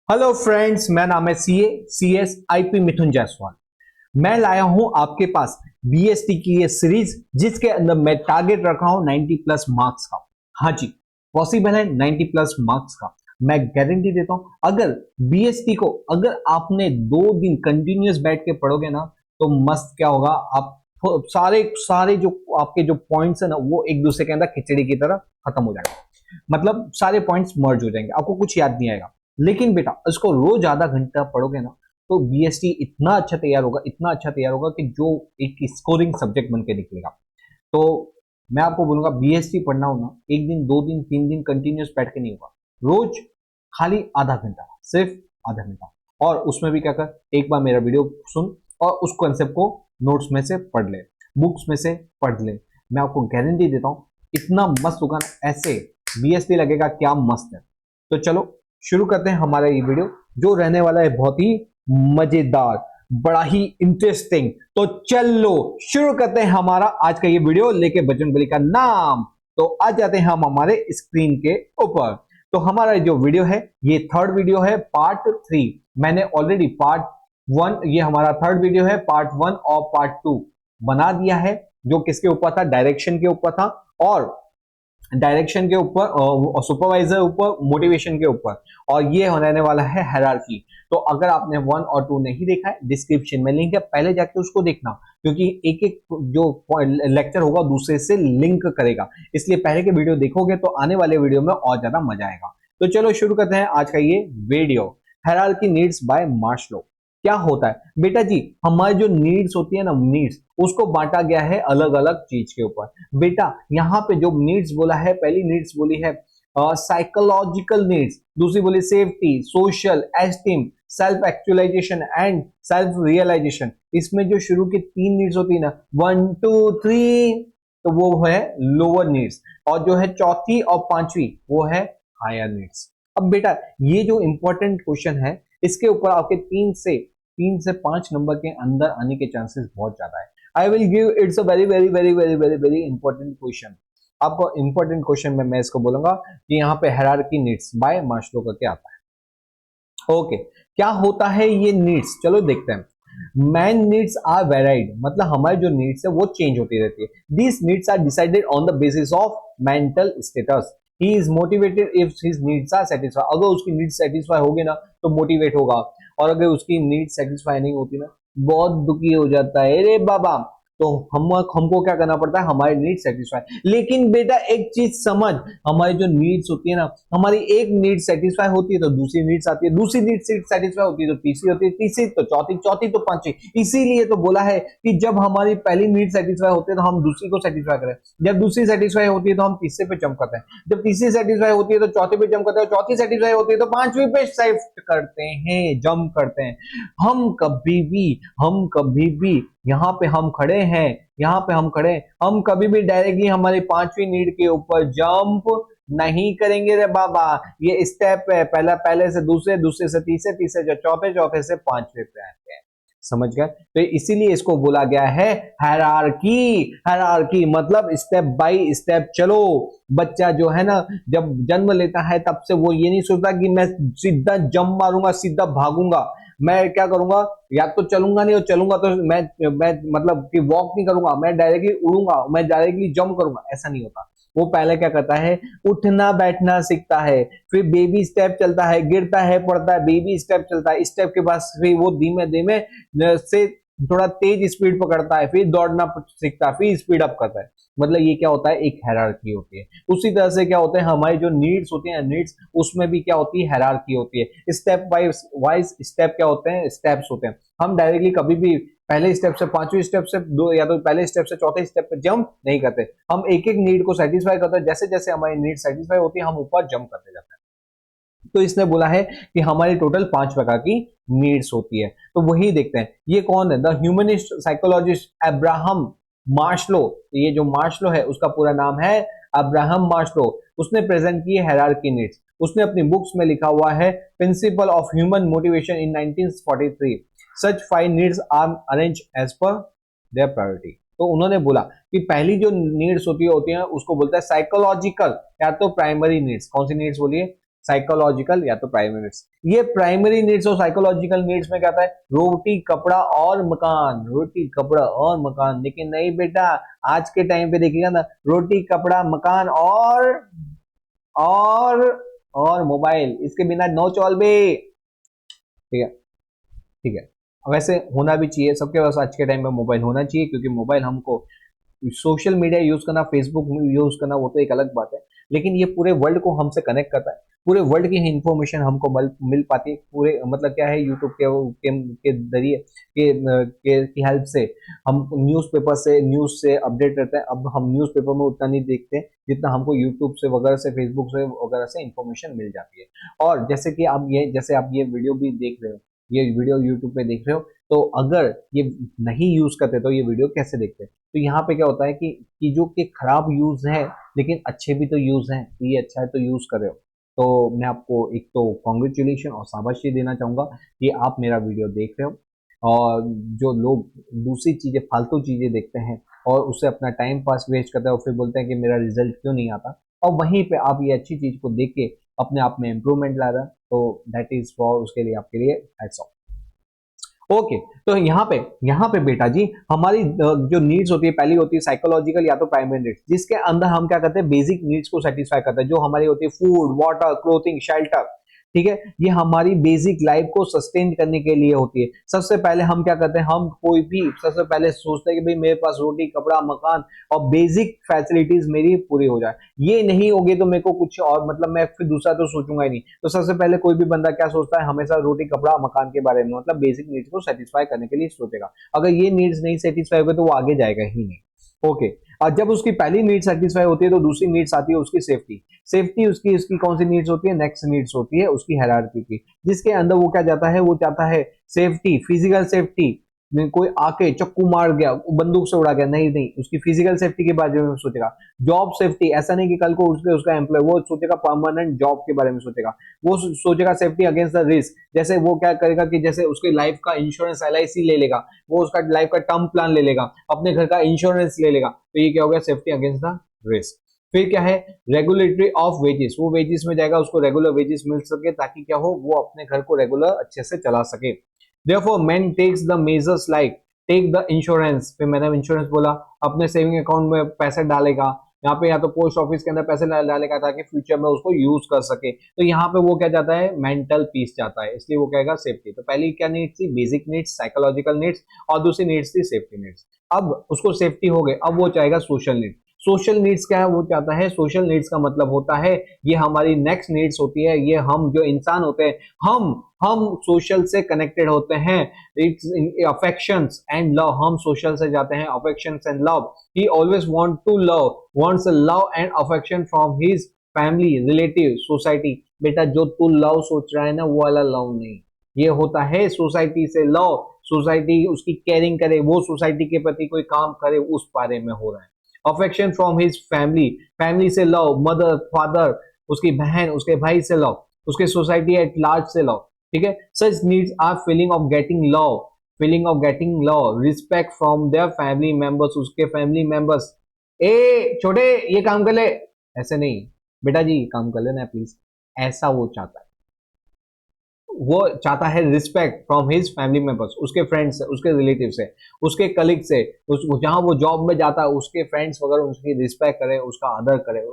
Hello friends, मैं नाम है CS IP मिथुन जायसवाल। मैं लाया हूं आपके पास बीएसटी की ये सीरीज जिसके अंदर मैं टारगेट रखा हूं 90 प्लस मार्क्स का। हाँ जी, पॉसिबल है 90 प्लस मार्क्स का। मैं गारंटी देता हूं, अगर बीएसटी को अगर आपने 2 दिन कंटिन्यूअस बैठ के पढ़ोगे ना तो मस्त क्या होगा। आप सारे सारे जो आपके जो पॉइंट्स है ना वो एक दूसरे के अंदर खिचड़ी की तरह खत्म हो जाएगा। मतलब सारे पॉइंट्स मर्ज हो जाएंगे, आपको कुछ याद नहीं आएगा। लेकिन बेटा इसको रोज आधा घंटा पढ़ोगे ना तो बीएसटी इतना अच्छा तैयार होगा, इतना अच्छा तैयार होगा कि जो एक स्कोरिंग सब्जेक्ट बन के निकलेगा। तो मैं आपको बोलूंगा बीएसटी पढ़ना हो ना, 1 दिन 2 दिन 3 दिन कंटिन्यूस बैठ के नहीं होगा। रोज खाली आधा घंटा, सिर्फ आधा घंटा। और उसमें भी क्या कर, एक बार मेरा वीडियो सुन और उस कॉन्सेप्ट को नोट्स में से पढ़ ले, बुक्स में से पढ़ ले। मैं आपको गारंटी देता हूं इतना मस्त होगा ना, ऐसे बीएसटी लगेगा क्या मस्त है। तो चलो शुरू करते हैं हमारा ये वीडियो, जो रहने वाला है बहुत ही मजेदार, बड़ा ही इंटरेस्टिंग। तो चलो शुरू करते हैं हमारा आज का ये वीडियो लेके बजरंगबली का नाम। तो आ जाते हैं हम हमारे स्क्रीन के ऊपर। तो हमारा जो वीडियो है ये थर्ड वीडियो है, पार्ट 3। मैंने ऑलरेडी पार्ट 1, ये हमारा थर्ड वीडियो है, पार्ट 1 और पार्ट 2 बना दिया है। जो किसके ऊपर था, डायरेक्शन के ऊपर था। और डायरेक्शन के ऊपर, सुपरवाइजर ऊपर, मोटिवेशन के ऊपर। और ये होने वाला है हायरार्की। तो अगर आपने 1 और 2 नहीं देखा है, डिस्क्रिप्शन में लिंक है, पहले जाके उसको देखना, क्योंकि एक एक जो लेक्चर होगा दूसरे से लिंक करेगा। इसलिए पहले के वीडियो देखोगे तो आने वाले वीडियो में और ज्यादा मजा आएगा। तो चलो शुरू करते हैं आज का ये video. Hierarchy needs by Maslow. क्या होता है बेटा जी, हमारी जो नीड्स होती है ना, नीड्स उसको बांटा गया है अलग अलग चीज के ऊपर। बेटा यहाँ पे जो नीड्स बोला है, पहली नीड्स बोली है साइकोलॉजिकल नीड्स, दूसरी बोली safety, social esteem, self actualisation and self realisation. इसमें जो शुरू की 3 नीड्स होती है ना, 1 2 3, तो वो है लोअर नीड्स। और जो है चौथी और पांचवी वो है हायर नीड्स। अब बेटा ये जो इंपॉर्टेंट क्वेश्चन है, इसके ऊपर आपके 3 से 5 नंबर के अंदर आने के चांसेस बहुत ज्यादा है। I will give it's a very very very very very very important question. आपको इंपॉर्टेंट क्वेश्चन में मैं इसको बोलूंगा कि यहाँ पे हायरार्की नीड्स बाय मास्लो करके आता है। ओके, क्या होता है ये नीड्स, चलो देखते हैं। मैन नीड्स आर वेराइड, मतलब हमारे जो नीड्स है वो चेंज होती रहती है। These needs are decided on the basis of mental status. He is motivated if his needs are satisfy. अगर उसकी नीड्स सेटिस्फाई होगी ना तो मोटिवेट होगा, और अगर उसकी नीड्स सेटिस्फाई नहीं होती ना बहुत दुखी हो जाता है, अरे बाबा। तो हमको क्या करना पड़ता है, हमारी नीड सेटिस्फाई। लेकिन बेटा एक चीज समझ, हमारी जो नीड्स होती है ना, हमारी एक नीड सेटिस्फाई होती है तो दूसरी नीड्स आती है, दूसरी नीड सेटिस्फाई होती है तो तीसरी होती है, तीसरी तो चौथी, चौथी तो पांचवी। इसीलिए तो बोला है कि जब हमारी पहली नीड सेटिस्फाई होती है तो हम दूसरी को सेटिस्फाई करें, जब दूसरी सेटिस्फाई होती है तो हम तीसरे पे जंप करते हैं, जब तीसरी सेटिस्फाई होती है तो चौथे पे जंप करते हैं, चौथी सेटिस्फाई होती है तो पांचवी पे शिफ्ट करते हैं, जंप करते हैं। हम कभी भी यहाँ पे हम खड़े हैं, यहाँ पे हम खड़े हैं, हम कभी भी डायरेक्टली हमारी पांचवी नीड के ऊपर जंप नहीं करेंगे रे बाबा। ये स्टेप है, पहला पहले से दूसरे, दूसरे से तीसरे, तीसरे से चौथे, चौथे से पांचवे पे आते हैं। समझ गए? तो इसीलिए इसको बोला गया है हायरार्की। हायरार्की मतलब स्टेप बाय स्टेप चलो। बच्चा जो है ना, जब जन्म लेता है तब से वो ये नहीं सोचता कि मैं सीधा जंप मारूंगा, सीधा भागूंगा। मैं क्या करूंगा, या तो चलूंगा नहीं, और चलूंगा तो मैं मतलब कि वॉक नहीं करूंगा, मैं डायरेक्टली उड़ूंगा, मैं डायरेक्टली जंप करूंगा, ऐसा नहीं होता। वो पहले क्या करता है, उठना बैठना सीखता है, फिर बेबी स्टेप चलता है, गिरता है, पड़ता है, बेबी स्टेप चलता है, स्टेप के बाद फिर वो धीमे धीमे से थोड़ा तेज स्पीड पकड़ता है, फिर दौड़ना सीखता है, फिर स्पीड अप करता है। मतलब ये क्या होता है, एक हायरार्की होती है। उसी तरह से क्या होता है, हमारी जो नीड्स होती है, नीड्स उसमें भी क्या होती है, हायरार्की होती है। स्टेप वाइज स्टेप क्या होते हैं, स्टेप्स होते हैं। हम डायरेक्टली कभी भी पहले स्टेप से पांचवें स्टेप से दो, या तो पहले स्टेप से चौथे स्टेप पे जंप नहीं करते। हम एक एक नीड को सेटिस्फाई करते हैं, जैसे जैसे हमारी नीड सेटिस्फाई होती है हम ऊपर जंप करते जाते हैं। तो इसने बोला है कि हमारी टोटल 5 प्रकार की नीड्स होती है। तो वही देखते हैं, ये कौन है, the humanist psychologist Abraham Marcelo. ये जो मार्शलो है उसका पूरा नाम है अब्राहम मार्शलो। उसने प्रेजेंट की है हायरार्की नीड्स। उसने अपनी बुक्स में लिखा हुआ है principle of human motivation in 1943। Such 5 needs are arrange as per their priority. तो उन्होंने बोला कि पहली जो नीड्स होती है उसको बोलते हैं साइकोलॉजिकल या तो प्राइमरी नीड्स। कौन सी नीड्स बोलिए, साइकोलॉजिकल या तो प्राइमरी नीड्स। ये प्राइमरी नीड्स और साइकोलॉजिकल नीड्स में क्या आता है, रोटी कपड़ा और मकान, रोटी कपड़ा और मकान। लेकिन नहीं बेटा, आज के टाइम पे देखिएगा ना, रोटी कपड़ा मकान और और मोबाइल, इसके बिना नो चल बे। ठीक है, ठीक है। वैसे होना भी चाहिए, सबके पास आज के टाइम में मोबाइल होना चाहिए, क्योंकि मोबाइल हमको सोशल मीडिया यूज करना, फेसबुक यूज करना, वो तो एक अलग बात है, लेकिन ये पूरे वर्ल्ड को हमसे कनेक्ट करता है। पूरे वर्ल्ड की इंफॉर्मेशन हमको मिल पाती है, पूरे मतलब क्या है, यूट्यूब के जरिए की हेल्प से हम न्यूज़पेपर से न्यूज से अपडेट रहते हैं। अब हम न्यूज़पेपर में उतना नहीं देखते जितना हमको यूट्यूब से वगैरह से, फेसबुक से वगैरह से इंफॉर्मेशन मिल जाती है। और जैसे आप ये वीडियो भी देख रहे हो, ये वीडियो यूट्यूब पे देख रहे हो, तो अगर ये नहीं यूज करते तो ये वीडियो कैसे देखते? तो यहाँ पे क्या होता है कि जो कि खराब यूज है, लेकिन अच्छे भी तो यूज हैं, तो ये अच्छा है तो यूज कर रहे हो। तो मैं आपको एक तो कॉन्ग्रेचुलेशन और शाबाशी देना चाहूंगा कि आप मेरा वीडियो देख रहे हो। और जो लोग दूसरी चीजें, फालतू चीजें देखते हैं और उससे अपना टाइम पास वेस्ट करते हैं और फिर बोलते हैं कि मेरा रिजल्ट क्यों नहीं आता, और वहीं पे आप ये अच्छी चीज को देख के अपने आप में इम्प्रूवमेंट ला रहा है, तो दैट इज फॉर, उसके लिए आपके लिए हैट्स ऑफ। ओके, तो यहाँ पे बेटा जी हमारी जो नीड्स होती है, पहली होती है साइकोलॉजिकल या तो प्राइमरी नीड्स, जिसके अंदर हम क्या करते हैं, बेसिक नीड्स को सेटिस्फाई करते हैं, जो हमारी होती है फूड, वाटर, क्लोथिंग, शेल्टर। ठीक है, ये हमारी बेसिक लाइफ को सस्टेन करने के लिए होती है। सबसे पहले हम क्या करते हैं, हम कोई भी सबसे पहले सोचते हैं कि भाई मेरे पास रोटी कपड़ा मकान और बेसिक फैसिलिटीज मेरी पूरी हो जाए। ये नहीं होगी तो मेरे को कुछ और, मतलब मैं फिर दूसरा तो सोचूंगा ही नहीं। तो सबसे पहले कोई भी बंदा क्या सोचता है, हमेशा रोटी कपड़ा मकान के बारे में, मतलब बेसिक नीड्स को सेटिस्फाई करने के लिए सोचेगा। अगर ये नीड्स नहीं सेटिस्फाई होगा तो वो आगे जाएगा ही नहीं। ओके, और जब उसकी पहली नीड सेटिस्फाई होती है तो दूसरी नीड्स आती है उसकी सेफ्टी। सेफ्टी उसकी उसकी कौन सी नीड्स होती है, नेक्स्ट नीड्स होती है उसकी हायरार्की की, जिसके अंदर वो क्या चाहता है, वो चाहता है सेफ्टी, फिजिकल सेफ्टी। कोई आके चक्कू मार गया, बंदूक से उड़ा गया, नहीं नहीं, उसकी फिजिकल सेफ्टी के बारे में सोचेगा। जॉब सेफ्टी, ऐसा नहीं कि कल को उसका एम्प्लॉय, वो सोचेगा परमानेंट जॉब के बारे में सोचेगा। वो सोचेगा सेफ्टी अगेंस्ट द रिस्क, जैसे वो क्या करेगा कि जैसे उसके लाइफ का इंश्योरेंस LIC ले लेगा, वो उसका लाइफ का टर्म प्लान ले लेगा, अपने घर का इंश्योरेंस ले लेगा, तो ये क्या हो गया, सेफ्टी अगेंस्ट द रिस्क। फिर क्या है, रेगुलेटरी ऑफ वेजेस, वो वेजेस में जाएगा, उसको रेगुलर वेजेस मिल सके, ताकि क्या हो, वो अपने घर को रेगुलर अच्छे से चला सके। Therefore, man takes the measures like take the insurance, फिर मैंने इंश्योरेंस बोला, अपने सेविंग अकाउंट में पैसे डालेगा, यहाँ पे या तो पोस्ट ऑफिस के अंदर पैसे डालेगा ताकि फ्यूचर में उसको यूज कर सके। तो यहाँ पे वो क्या चाहता है, मेंटल पीस चाहता है, इसलिए वो कहेगा सेफ्टी। तो पहली क्या नीड्स थी, बेसिक नीड्स, साइकोलॉजिकल नीड्स, और दूसरी नीड्स थी सेफ्टी नीड्स। अब उसको सेफ्टी हो गई, अब वो चाहेगा सोशल नीड्स। सोशल नीड्स क्या है, वो चाहता है, सोशल नीड्स का मतलब होता है, ये हमारी नेक्स्ट नीड्स होती है, ये हम जो इंसान होते हैं, हम सोशल से कनेक्टेड होते हैं। इट्स अफेक्शंस एंड लव, हम सोशल से जाते हैं, affections and love. He always wants love and affection from his family, relative, society. बेटा जो तू लव सोच रहा है ना, वो वाला लव नहीं, ये होता है सोसाइटी से लव। सोसाइटी उसकी केयरिंग करे, वो सोसाइटी के प्रति कोई काम करे, उस बारे में हो रहा है। Affection from his family, family से लव, मदर फादर, उसकी बहन उसके भाई से लव, उसके सोसाइटी एट लार्ज से लव। ठीक है, such needs are feeling of getting love, respect from their family members, उसके फैमिली मेंबर्स। ए छोटे ये काम कर ले, ऐसे नहीं, बेटा जी काम कर लेना प्लीज, ऐसा वो चाहता है। वो चाहता है respect from his family members, उसके फ्रेंड्स से, उसके रिलेटिव से, उसके कलीग से, जहां वो जॉब में जाता है उसके फ्रेंड्स वगैरह उसकी रिस्पेक्ट करे, उसका आदर करे।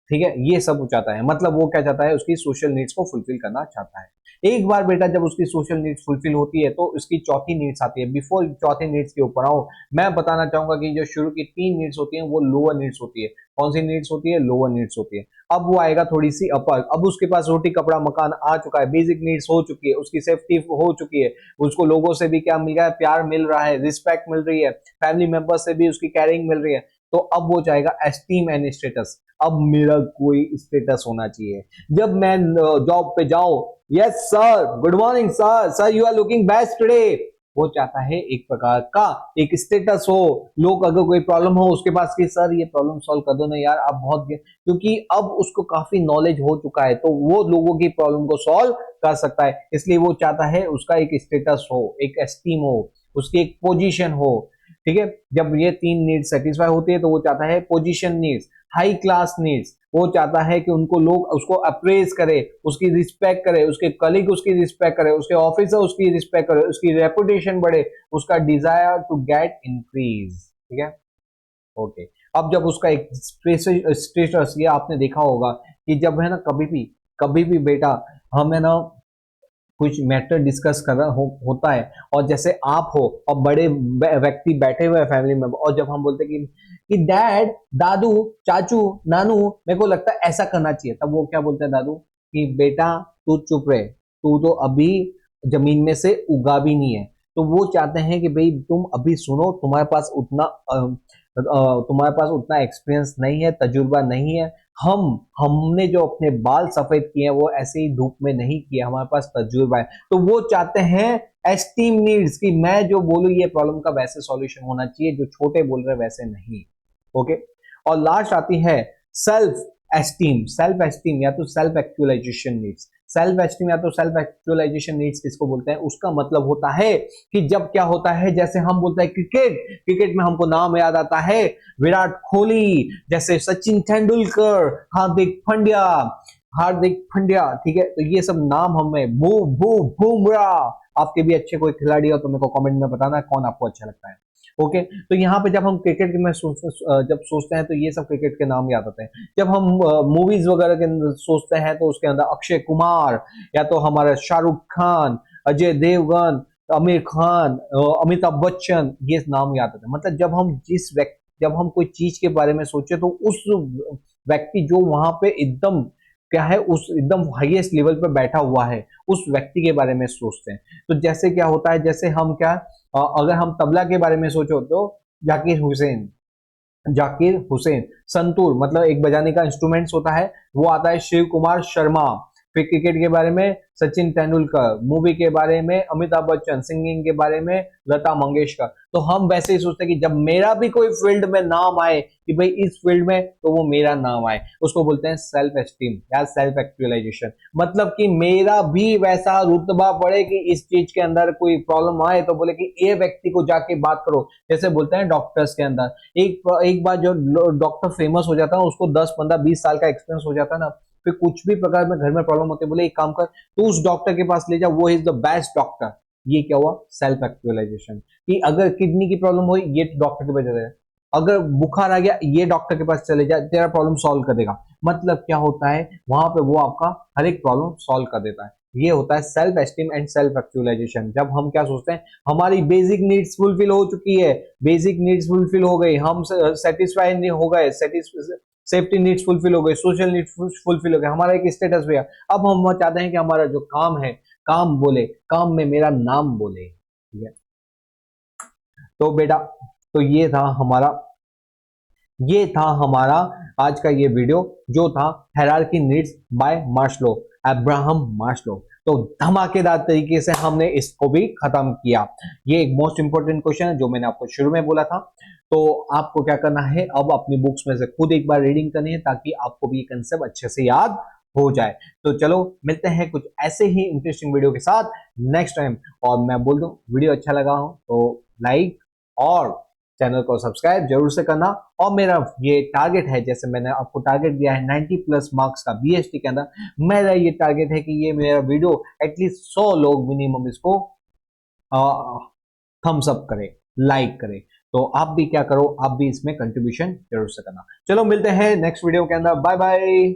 ठीक है, ये सब वो चाहता है, मतलब वो क्या चाहता है, उसकी सोशल नीड्स को फुलफिल करना चाहता है। एक बार बेटा जब उसकी सोशल नीड्स फुलफिल होती है तो उसकी चौथी नीड्स आती है। बिफोर चौथी नीड्स के ऊपर आओ, मैं बताना चाहूंगा कि जो शुरू की 3 नीड्स होती हैं वो लोअर नीड्स होती है। कौन सी नीड्स होती है, लोअर नीड्स होती है। अब वो आएगा थोड़ी सी अपर, अब उसके पास रोटी कपड़ा मकान आ चुका है, बेसिक नीड्स हो चुकी है, उसकी सेफ्टी हो चुकी है, उसको लोगों से भी क्या मिल रहा है, प्यार मिल रहा है, रिस्पेक्ट मिल रही है, फैमिली मेंबर से भी उसकी केयरिंग मिल रही है। तो अब वो चाहेगा एस्टीम एंड स्टेटस, अब मेरा कोई स्टेटस होना चाहिए। जब मैं जॉब पे जाऊं, yes sir, good morning sir, sir you are looking best today, वो चाहता है एक प्रकार का एक स्टेटस हो। लोग अगर कोई प्रॉब्लम हो उसके पास कि सर ये प्रॉब्लम सॉल्व कर दो ना यार, आप बहुत, क्योंकि अब उसको काफी नॉलेज हो चुका है तो वो लोगों की प्रॉब्लम को सॉल्व कर सकता है, इसलिए वो चाहता है उसका एक स्टेटस हो, एक एस्टीम हो, उसकी एक पोजीशन हो। ठीक है, जब ये 3 नीड्स सेटिस्फाई होती है तो वो चाहता है position needs, high class needs, वो चाहता है कि उनको लोग उसको अप्रेज करे, उसकी रिस्पेक्ट करे, उसके कलीग उसकी रिस्पेक्ट करे, उसके ऑफिसर उसकी रिस्पेक्ट करे, उसकी रेपुटेशन बढ़े, उसका डिजायर टू गेट इंक्रीज। ठीक है, ओके। अब जब उसका एक स्टेटस, ये आपने देखा होगा कि जब है ना कभी भी बेटा हम है ना कुछ मैटर डिस्कस कर रहा होता है, और जैसे आप हो और बड़े व्यक्ति बैठे हुए हैं फैमिली में, और जब हम बोलते हैं कि डैड, दादू, चाचू, नानू, मेरे को लगता है ऐसा करना चाहिए, तब वो क्या बोलते हैं दादू कि बेटा तू चुप रहे, तू तो अभी जमीन में से उगा भी नहीं है। तो वो चाहते हैं कि भाई तुम अभी सुनो, तुम्हारे पास उतना एक्सपीरियंस नहीं है, तजुर्बा नहीं है। हमने जो अपने बाल सफेद किए हैं वो ऐसे ही धूप में नहीं किए, हमारे पास तजुर्बा है। तो वो चाहते हैं एस्टीम नीड्स कि मैं जो बोलूं ये प्रॉब्लम का वैसे सॉल्यूशन होना चाहिए, जो छोटे बोल रहे वैसे नहीं। ओके। और लास्ट आती है सेल्फ एस्टीम या तो self actualisation needs. Self esteem या तो सेल्फ एक्चुअलाइजेशन नीड्स किसको बोलते हैं? उसका मतलब होता है कि जब क्या होता है, जैसे हम बोलते हैं क्रिकेट में हमको नाम याद आता है विराट कोहली, जैसे सचिन तेंदुलकर, हार्दिक पांड्या, ठीक है। तो ये सब नाम हमें बुमराह, आपके भी अच्छे कोई खिलाड़ी हो तो मेरे को कमेंट में बताना कौन आपको अच्छा लगता है। ओके। तो यहाँ पे जब हम क्रिकेट में जब सोचते हैं तो ये सब क्रिकेट के नाम याद आते हैं। जब हम मूवीज वगैरह के अंदर सोचते हैं तो उसके अंदर अक्षय कुमार, या तो हमारा शाहरुख खान, अजय देवगन, आमिर खान, अमिताभ बच्चन, ये नाम याद आते हैं। मतलब जब हम कोई चीज के बारे में सोचे तो उस व्यक्ति जो वहां पे एकदम क्या है, उस एकदम हाईएस्ट लेवल पे बैठा हुआ है, उस व्यक्ति के बारे में सोचते हैं। तो जैसे क्या होता है, जैसे हम अगर हम तबला के बारे में सोचो तो जाकिर हुसैन, संतूर मतलब एक बजाने का इंस्ट्रूमेंट्स होता है, वो आता है शिव कुमार शर्मा। फिर क्रिकेट के बारे में सचिन तेंदुलकर, मूवी के बारे में अमिताभ बच्चन, सिंगिंग के बारे में लता मंगेशकर। तो हम वैसे ही सोचते हैं कि जब मेरा भी कोई फील्ड में नाम आए कि भाई इस फील्ड में, तो वो मेरा नाम आए, उसको बोलते हैं सेल्फ एस्टीम या सेल्फ एक्चुअलाइजेशन। मतलब कि मेरा भी वैसा रुतबा पड़े कि इस चीज के अंदर कोई प्रॉब्लम आए तो बोले कि ये व्यक्ति को जाके बात करो। जैसे बोलते हैं डॉक्टर्स के अंदर एक बार जो डॉक्टर फेमस हो जाता है उसको 10 15 20 साल का एक्सपीरियंस हो जाता है ना, फिर कुछ भी प्रकार में घर में प्रॉब्लम होती है, बोले एक काम कर, तो उस डॉक्टर के पास ले जा, वो इज द बेस्ट डॉक्टर। ये क्या हुआ? Self actualisation. कि अगर किडनी की प्रॉब्लम हुई, ये डॉक्टर के पास चले जा, अगर बुखार आ गया, ये डॉक्टर के पास चले जा, तेरा प्रॉब्लम सॉल्व कर देगा। मतलब क्या होता है, वहां पे वो आपका हर एक प्रॉब्लम सॉल्व कर देता है। ये होता है self esteem and self actualisation. जब हम क्या सोचते हैं, हमारी बेसिक नीड्स फुलफिल हो चुकी है, बेसिक नीड्स फुलफिल हो गई, हम सेटिस्फाई हो गए, सेफ्टी नीड्स फुलफिल हो गए, सोशल नीड्स फुलफिल हो गए, हमारा एक स्टेटस भी है। अब हम चाहते हैं कि हमारा जो काम है, काम बोले, काम में मेरा नाम बोले। ठीक है। तो बेटा, तो ये था हमारा आज का ये वीडियो, जो था hierarchy needs by Maslow, Abraham Maslow. तो धमाकेदार तरीके से हमने इसको भी खत्म किया। ये एक मोस्ट इंपोर्टेंट क्वेश्चन है जो मैंने आपको शुरू में बोला था। तो आपको क्या करना है, अब अपनी बुक्स में से खुद एक बार रीडिंग करनी है, ताकि आपको भी ये कंसेप्ट अच्छे से याद हो जाए। तो चलो मिलते हैं कुछ ऐसे ही इंटरेस्टिंग वीडियो के साथ नेक्स्ट टाइम। और मैं बोल दूं, वीडियो अच्छा लगा हो तो लाइक और चैनल को सब्सक्राइब जरूर से करना। और मेरा ये टारगेट है, जैसे मैंने आपको टारगेट दिया है 90+ मार्क्स का बीएसटी के अंदर, मेरा ये टारगेट है कि ये मेरा वीडियो एटलीस्ट 100 लोग मिनिमम इसको थम्स अप करें, लाइक करें। तो आप भी क्या करो, आप भी इसमें कंट्रीब्यूशन जरूर से करना। चलो मिलते हैं नेक्स्ट वीडियो के अंदर। Bye bye.